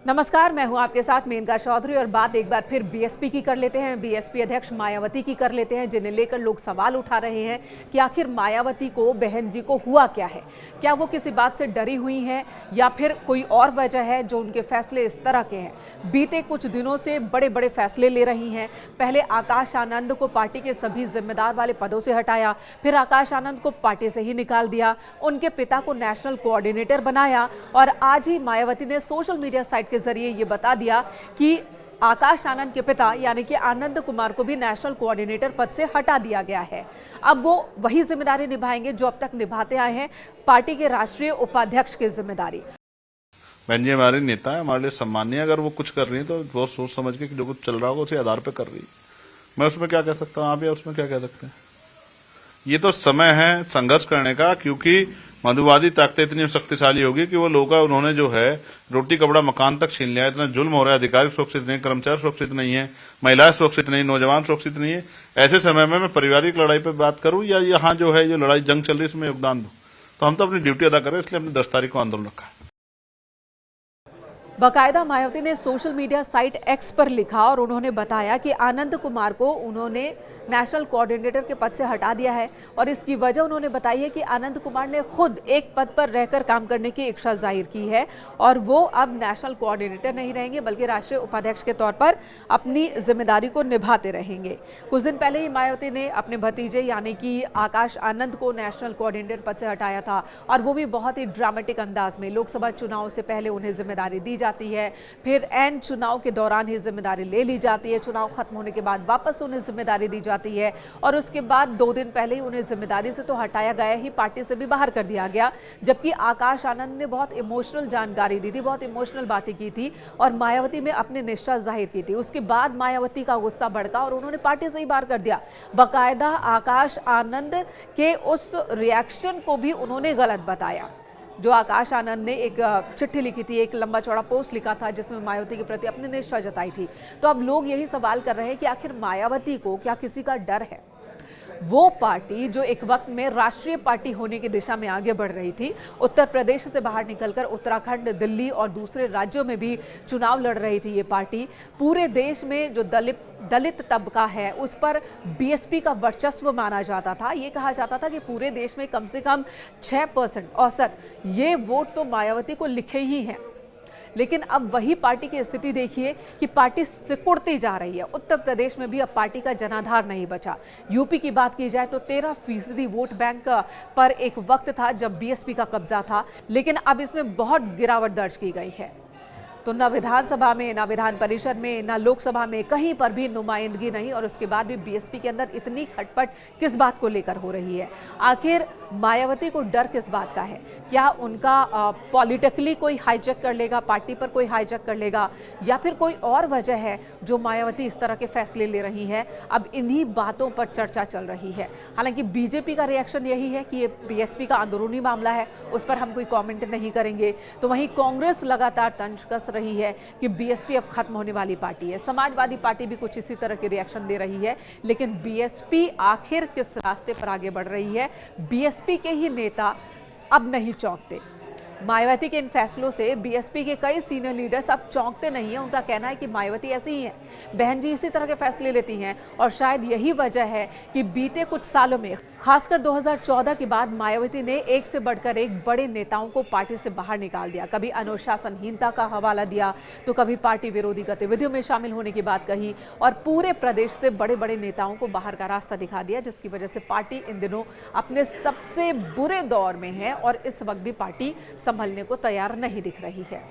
नमस्कार, मैं हूं आपके साथ मेनका चौधरी और बात एक बार फिर बीएसपी की कर लेते हैं। बीएसपी अध्यक्ष मायावती की कर लेते हैं, जिन्हें लेकर लोग सवाल उठा रहे हैं कि आखिर मायावती को, बहन जी को हुआ क्या है। क्या वो किसी बात से डरी हुई हैं या फिर कोई और वजह है जो उनके फैसले इस तरह के हैं। बीते कुछ दिनों से बड़े बड़े फैसले ले रही हैं। पहले आकाश आनंद को पार्टी के सभी जिम्मेदार वाले पदों से हटाया, फिर आकाश आनंद को पार्टी से ही निकाल दिया, उनके पिता को नेशनल कोऑर्डिनेटर बनाया और आज ही मायावती ने सोशल मीडिया साइट के जरिए ये बता दिया कि आकाश आनंद के पिता यानी कि आनंद कुमार को भी नेशनल कोऑर्डिनेटर पद से हटा दिया गया है। अब वो वही जिम्मेदारी निभाएंगे जो अब तक निभाते आए हैं, पार्टी के राष्ट्रीय उपाध्यक्ष की जिम्मेदारी। बहन जी हमारे नेता है, हमारे लिए सम्मानीय। अगर वो कुछ कर रही है तो बहुत सोच समझ के कि जो कुछ चल रहा होगा उसी आधार पर कर रही है। मैं उसमें क्या कह सकता हूँ, आप या उसमें क्या कह सकते हैं। ये तो समय है संघर्ष करने का, क्योंकि मधुवादी ताकतें इतनी शक्तिशाली होगी कि वो लोग उन्होंने जो है रोटी कपड़ा मकान तक छीन लिया। इतना जुल्म हो रहा है, अधिकारी सुरक्षित नहीं, कर्मचारी सुरक्षित नहीं है, महिलाएं सुरक्षित नहीं, नौजवान सुरक्षित नहीं है। ऐसे समय में मैं पारिवारिक लड़ाई पर बात करूं या यहाँ जो है जो लड़ाई जंग चल रही है इसमें योगदान दूं, तो हम तो अपनी ड्यूटी अदा करें, इसलिए हमने 10 तारीख को आंदोलन रखा है। बाकायदा मायावती ने सोशल मीडिया साइट एक्स पर लिखा और उन्होंने बताया कि आनंद कुमार को उन्होंने नेशनल कोऑर्डिनेटर के पद से हटा दिया है और इसकी वजह उन्होंने बताई है कि आनंद कुमार ने खुद एक पद पर रहकर काम करने की इच्छा जाहिर की है और वो अब नेशनल कोऑर्डिनेटर नहीं रहेंगे बल्कि राष्ट्रीय उपाध्यक्ष के तौर पर अपनी जिम्मेदारी को निभाते रहेंगे। कुछ दिन पहले ही मायावती ने अपने भतीजे यानी कि आकाश आनंद को नेशनल कोऑर्डिनेटर पद से हटाया था और वो भी बहुत ही ड्रामेटिक अंदाज में। लोकसभा चुनाव से पहले उन्हें जिम्मेदारी दी जाती है, फिर एन चुनाव के दौरान ही जिम्मेदारी ले ली जाती है, चुनाव खत्म होने के बाद वापस उन्हें जिम्मेदारी दी जाती है और उसके बाद 2 दिन पहले ही उन्हें जिम्मेदारी से तो हटाया गया ही, पार्टी से भी बाहर कर दिया गया। जबकि आकाश आनंद ने बहुत इमोशनल जानकारी दी थी, बहुत इमोशनल बातें की थी और मायावती में अपनी निष्ठा जाहिर की थी। उसके बाद मायावती का गुस्सा भड़का और उन्होंने पार्टी से ही बाहर कर दिया। बाकायदा आकाश आनंद के उस रिएक्शन को भी उन्होंने गलत बताया। जो आकाश आनंद ने एक चिट्ठी लिखी थी, एक लंबा चौड़ा पोस्ट लिखा था जिसमें मायावती के प्रति अपनी निष्ठा जताई थी। तो अब लोग यही सवाल कर रहे हैं कि आखिर मायावती को क्या किसी का डर है। वो पार्टी जो एक वक्त में राष्ट्रीय पार्टी होने की दिशा में आगे बढ़ रही थी, उत्तर प्रदेश से बाहर निकलकर उत्तराखंड, दिल्ली और दूसरे राज्यों में भी चुनाव लड़ रही थी। ये पार्टी पूरे देश में जो दलित तबका है उस पर बीएसपी का वर्चस्व माना जाता था। ये कहा जाता था कि पूरे देश में कम से कम 6% औसत ये वोट तो मायावती को लिखे ही हैं। लेकिन अब वही पार्टी की स्थिति देखिए कि पार्टी सिकुड़ती जा रही है। उत्तर प्रदेश में भी अब पार्टी का जनाधार नहीं बचा। यूपी की बात की जाए तो 13% वोट बैंक पर एक वक्त था जब बीएसपी का कब्जा था, लेकिन अब इसमें बहुत गिरावट दर्ज की गई है। तो न विधानसभा में, न विधान परिषद में, न लोकसभा में कहीं पर भी नुमाइंदगी नहीं और उसके बाद भी बीएसपी के अंदर इतनी खटपट किस बात को लेकर हो रही है। आखिर मायावती को डर किस बात का है। क्या उनका पॉलिटिकली कोई हाईजैक कर लेगा, पार्टी पर कोई हाईजैक कर लेगा, या फिर कोई और वजह है जो मायावती इस तरह के फैसले ले रही है। अब इन्हीं बातों पर चर्चा चल रही है। हालांकि बीजेपी का रिएक्शन यही है कि ये बीएसपी का अंदरूनी मामला है, उस पर हम कोई कॉमेंट नहीं करेंगे। तो वहीं कांग्रेस लगातार तंज कस रही है कि बीएसपी अब खत्म होने वाली पार्टी है। समाजवादी पार्टी भी कुछ इसी तरह के रिएक्शन दे रही है। लेकिन बीएसपी आखिर किस रास्ते पर आगे बढ़ रही है, बीएसपी के ही नेता अब नहीं चौंकते। मायावती के इन फैसलों से बीएसपी के कई सीनियर लीडर्स अब चौंकते नहीं हैं। उनका कहना है कि मायावती ऐसी ही हैं, बहन जी इसी तरह के फैसले लेती हैं और शायद यही वजह है कि बीते कुछ सालों में, खासकर 2014 के बाद, मायावती ने एक से बढ़कर एक बड़े नेताओं को पार्टी से बाहर निकाल दिया। कभी अनुशासनहीनता का हवाला दिया तो कभी पार्टी विरोधी गतिविधियों में शामिल होने की बात कही और पूरे प्रदेश से बड़े बड़े नेताओं को बाहर का रास्ता दिखा दिया, जिसकी वजह से पार्टी इन दिनों अपने सबसे बुरे दौर में है और इस वक्त भी पार्टी संभलने को तैयार नहीं दिख रही है।